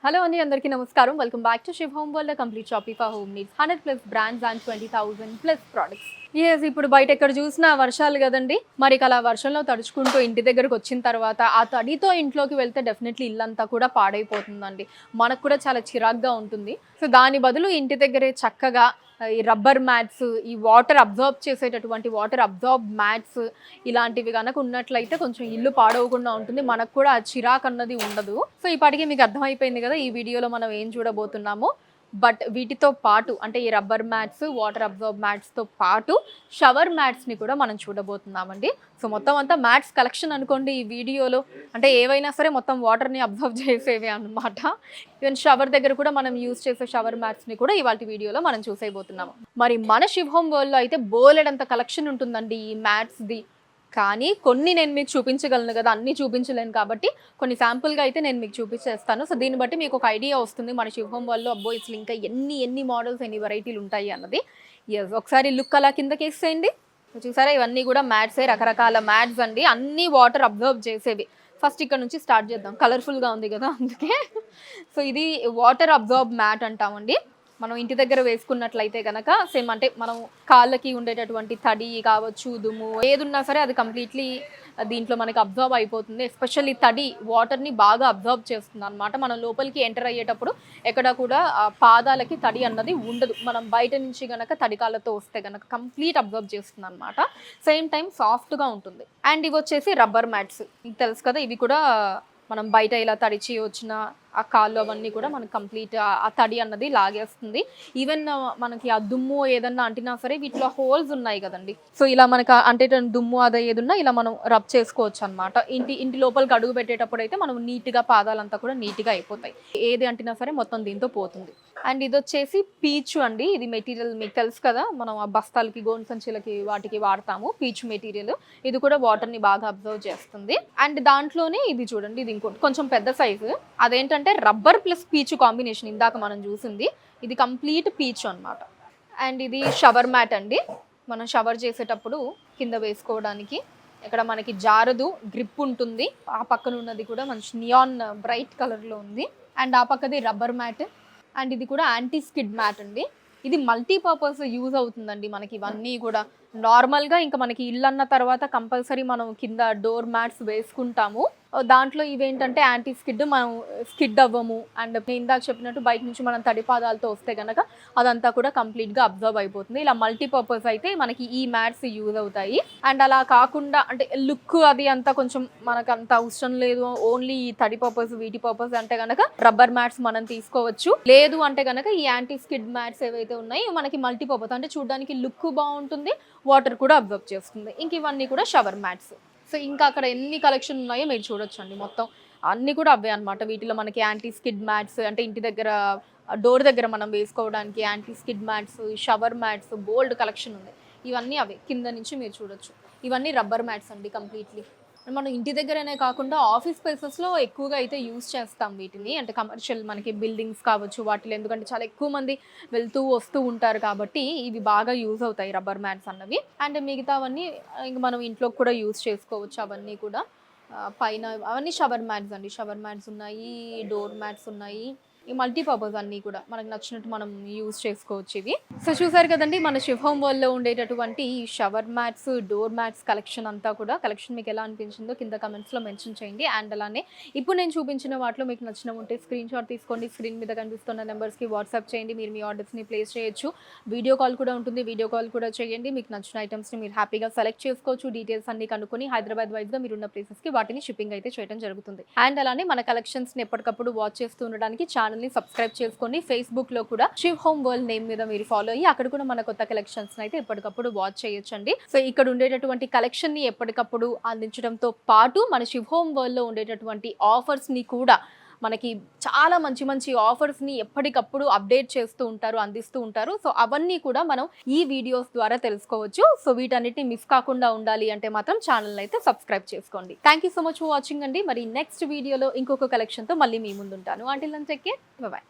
Hello అండి, అందరికీ నమస్కారం. Welcome back to Shiv home world, complete shopping for home needs. 100+ brands and 20,000+ products. ఇప్పుడు బయట ఎక్కడ చూసినా వర్షాలు కదండి. మరి అలా వర్షంలో తడుచుకుంటూ ఇంటి దగ్గరకు వచ్చిన తర్వాత ఆ తడితో ఇంట్లోకి వెళ్తే డెఫినెట్లీ ఇల్లంతా కూడా పాడైపోతుందండి. మనకు కూడా చాలా చిరాగ్గా ఉంటుంది. సో దాని బదులు ఇంటి దగ్గరే చక్కగా ఈ రబ్బర్ మ్యాట్స్, ఈ వాటర్ అబ్జార్బ్ చేసేటటువంటి వాటర్ అబ్జార్బ్ మ్యాట్స్ ఇలాంటివి కనుక ఉన్నట్లయితే కొంచెం ఇల్లు పాడవకుండా ఉంటుంది. మనకు కూడా ఆ చిరాకు అన్నది ఉండదు. సో ఈ పాటికి మీకు అర్థమైపోయింది కదా ఈ వీడియోలో మనం ఏం చూడబోతున్నామో. బట్ వీటితో పాటు అంటే ఈ రబ్బర్ మ్యాట్స్, వాటర్ అబ్జార్బ్ మ్యాట్స్తో పాటు షవర్ మ్యాట్స్ని కూడా మనం చూడబోతున్నామండి. సో మొత్తం అంతా మ్యాట్స్ కలెక్షన్ అనుకోండి ఈ వీడియోలో. అంటే ఏవైనా సరే మొత్తం వాటర్ని అబ్జర్వ్ చేసేవి అన్నమాట. ఈవెన్ షవర్ దగ్గర కూడా మనం యూజ్ చేసే షవర్ మ్యాట్స్ని కూడా ఇవాళ వీడియోలో మనం చూసేయబోతున్నాము. మరి మన శివ్ హోమ్ వరల్డ్లో అయితే బోలెడంత కలెక్షన్ ఉంటుందండి ఈ మ్యాట్స్ది. కానీ కొన్ని నేను మీకు చూపించగలను కదా, అన్నీ చూపించలేను కాబట్టి కొన్ని శాంపుల్గా అయితే నేను మీకు చూపించేస్తాను. సో దీన్ని బట్టి మీకు ఒక ఐడియా వస్తుంది మన శివ్ హోమ్ వరల్డ్లో అబ్బో ఇట్లా ఇంకా ఎన్ని మోడల్స్, ఎన్ని వెరైటీలు ఉంటాయి అన్నది. ఒకసారి లుక్ అలా కిందకి వేసేయండి. చూసారా, ఇవన్నీ కూడా మ్యాట్సే, రకరకాల మ్యాట్స్ అండి, అన్నీ వాటర్ అబ్జర్వ్ చేసేవి. ఫస్ట్ ఇక్కడ నుంచి స్టార్ట్ చేద్దాం, కలర్ఫుల్గా ఉంది కదా అందుకే. సో ఇది వాటర్ అబ్జర్బ్ మ్యాట్ అంటామండి. మనం ఇంటి దగ్గర వేసుకున్నట్లయితే కనుక సేమ్ అంటే మనం కాళ్ళకి ఉండేటటువంటి తడి కావచ్చు, దుమ్ము ఏదున్నా సరే అది కంప్లీట్లీ దీంట్లో మనకి అబ్జర్వ్ అయిపోతుంది. ఎస్పెషల్లీ తడి వాటర్ని బాగా అబ్జర్వ్ చేస్తుంది అనమాట. మనం లోపలికి ఎంటర్ అయ్యేటప్పుడు ఎక్కడ కూడా పాదాలకి తడి అన్నది ఉండదు. మనం బయట నుంచి కనుక తడి కాళ్ళతో వస్తే కనుక కంప్లీట్ అబ్జర్వ్ చేస్తుంది అనమాట. సేమ్ టైం సాఫ్ట్గా ఉంటుంది. అండ్ ఇవి వచ్చేసి రబ్బర్ మ్యాట్స్, మీకు తెలుసు కదా, ఇవి కూడా మనం బయట ఇలా తడిచి వచ్చిన ఆ కాళ్ళు అవన్నీ కూడా మనకు కంప్లీట్ ఆ తడి అన్నది లాగేస్తుంది. ఈవెన్ మనకి ఆ దుమ్ము ఏదన్నా అంటినా సరే వీటిలో హోల్స్ ఉన్నాయి కదండి. సో ఇలా మనకు అంటే దుమ్ము అదే ఏదున్నా ఇలా మనం రబ్ చేసుకోవచ్చు అనమాట. ఇంటి లోపలికి అడుగు పెట్టేటప్పుడు అయితే మనం నీట్గా పాదాలంతా కూడా నీట్గా అయిపోతాయి. ఏది అంటినా సరే మొత్తం దీంతో పోతుంది. అండ్ ఇది వచ్చేసి పీచు అండి. ఇది మెటీరియల్ మీకు తెలుసు కదా, మనం ఆ బస్తాలకి, గోను సంచులకి వాటికి వాడతాము పీచు మెటీరియల్. ఇది కూడా వాటర్ని బాగా అబ్జర్వ్ చేస్తుంది. అండ్ దాంట్లోనే ఇది చూడండి, ఇది ఇంకోటి కొంచెం పెద్ద సైజు. అదేంటంటే రబ్బర్ ప్లస్ పీచు కాంబినేషన్. ఇందాక మనం చూసింది ఇది కంప్లీట్ పీచు అనమాట. అండ్ ఇది షవర్ మ్యాట్ అండి. మనం షవర్ చేసేటప్పుడు కింద వేసుకోవడానికి ఇక్కడ మనకి జారదు, గ్రిప్ ఉంటుంది. ఆ పక్కన ఉన్నది కూడా మంచి నియాన్ బ్రైట్ కలర్లో ఉంది. అండ్ ఆ పక్కది రబ్బర్ మ్యాట్. అండ్ ఇది కూడా యాంటీ స్కిడ్ మ్యాట్ అండి. ఇది మల్టీపర్పస్ యూజ్ అవుతుందండి మనకి ఇవన్నీ కూడా. నార్మల్గా ఇంకా మనకి ఇల్లు అన్న తర్వాత కంపల్సరీ మనం కింద డోర్ మ్యాట్స్ వేసుకుంటాము. దాంట్లో ఇవేంటంటే యాంటీ స్కిడ్, మనం స్కిడ్ అవ్వము. అండ్ నేను ఇందాక చెప్పినట్టు బయట నుంచి మనం తడి పాదాలతో వస్తే కనుక అదంతా కూడా కంప్లీట్గా అబ్జర్వ్ అయిపోతుంది. ఇలా మల్టీపర్పస్ అయితే మనకి ఈ మ్యాట్స్ యూజ్ అవుతాయి. అండ్ అలా కాకుండా అంటే లుక్ అది అంతా కొంచెం మనకు అంత అవసరం లేదు, ఓన్లీ తడి పర్పస్ వీటి పర్పస్ అంటే కనుక రబ్బర్ మ్యాట్స్ మనం తీసుకోవచ్చు. లేదు అంటే కనుక ఈ యాంటీ స్కిడ్ మ్యాట్స్ ఏవైతే ఉన్నాయో మనకి మల్టీపర్పస్, అంటే చూడడానికి లుక్ బాగుంటుంది, వాటర్ కూడా అబ్జర్వ్ చేస్తుంది. ఇంక ఇవన్నీ కూడా షవర్ మ్యాట్స్. సో ఇంకా అక్కడ ఎన్ని కలెక్షన్ ఉన్నాయో మీరు చూడొచ్చు అండి. మొత్తం అన్నీ కూడా అవే అనమాట. వీటిలో మనకి యాంటీ స్కిడ్ మ్యాట్స్ అంటే ఇంటి దగ్గర డోర్ దగ్గర మనం వేసుకోవడానికి anti skid mats, shower mats, bold collection ఉంది. ఇవన్నీ అవే కింద నుంచి మీరు చూడొచ్చు. ఇవన్నీ రబ్బర్ మ్యాట్స్ అండి కంప్లీట్లీ. మనం ఇంటి దగ్గరనే కాకుండా ఆఫీస్ స్పేసెస్లో ఎక్కువగా అయితే యూజ్ చేస్తాం వీటిని. అంటే కమర్షియల్ మనకి బిల్డింగ్స్ కావచ్చు వాటిలో, ఎందుకంటే చాలా ఎక్కువ మంది వెళ్తూ వస్తూ ఉంటారు కాబట్టి ఇవి బాగా యూజ్ అవుతాయి రబ్బర్ మ్యాట్స్ అన్నవి. అండ్ మిగతావన్నీ ఇంక మనం ఇంట్లో కూడా యూజ్ చేసుకోవచ్చు. అవన్నీ కూడా పైన అవన్నీ షవర్ మ్యాట్స్ అండి. షవర్ మ్యాట్స్ ఉన్నాయి, డోర్ మ్యాట్స్ ఉన్నాయి. ఈ మల్టీపర్పస్ అన్నీ కూడా మనకు నచ్చినట్టు మనం యూజ్ చేసుకోవచ్చు ఇవి. సో చూసారు కదండి మన శివ్ హోమ్ వరల్డ్లో ఉండేటటువంటి ఈ shower mats, door mats collection అంతా కూడా. కలెక్షన్ మీకు ఎలా అనిపించిందో కింద కమెంట్స్లో మెన్షన్ చేయండి. అండ్ అలానే ఇప్పుడు నేను చూపించిన వాటిలో మీకు నచ్చిన ఉంటే స్క్రీన్ షాట్ తీసుకోండి. స్క్రీన్ మీద కనిపిస్తున్న నెంబర్స్కి వాట్సాప్ చేయండి. మీరు మీ ఆర్డర్స్ని ప్లేస్ చేయొచ్చు. వీడియో కాల్ కూడా ఉంటుంది, వీడియో కాల్ కూడా చేయండి. మీకు నచ్చిన ఐటమ్స్ని మీరు హ్యాపీగా సెలెక్ట్ చేసుకోవచ్చు. డీటెయిల్స్ అన్ని కనుక్కొని హైదరాబాద్ వైజ్గా మీరున్న ప్లేసెస్కి వాటిని షిప్పింగ్ అయితే చేయడం జరుగుతుంది. అండ్ అలానే మన కలెక్షన్స్ని ఎప్పటికప్పుడు వాచ్ చేస్తూ ఉండడానికి ఛానల్ని సబ్స్క్రైబ్ చేసుకోండి. ఫేస్బుక్లో కూడా శివ్ హోమ్ వరల్డ్ నేమ్ మీద మీరు ఫాలో అయ్యి అక్కడ కూడా మన కొత్త కలెక్షన్స్ అయితే ఎప్పటికప్పుడు వాచ్ చేయొచ్చండి. సో ఇక్కడ ఉండేటటువంటి కలెక్షన్ని ఎప్పటికప్పుడు అందించడంతో పాటు మన శివ్ హోమ్ వరల్డ్లో ఉండేటటువంటి ఆఫర్స్ని కూడా మనకి చాలా మంచి ఆఫర్స్ని ఎప్పటికప్పుడు అప్డేట్ చేస్తూ ఉంటారు, అందిస్తూ ఉంటారు. సో అవన్నీ కూడా మనం ఈ వీడియోస్ ద్వారా తెలుసుకోవచ్చు. సో వీటన్నిటిని మిస్ కాకుండా ఉండాలి అంటే మాత్రం ఛానల్ అయితే సబ్స్క్రైబ్ చేసుకోండి. Thank you so much for watching అండి. మరి నెక్స్ట్ వీడియోలో ఇంకొక కలెక్షన్తో మళ్ళీ మీ ముందు ఉంటాను. Until then take care, bye by.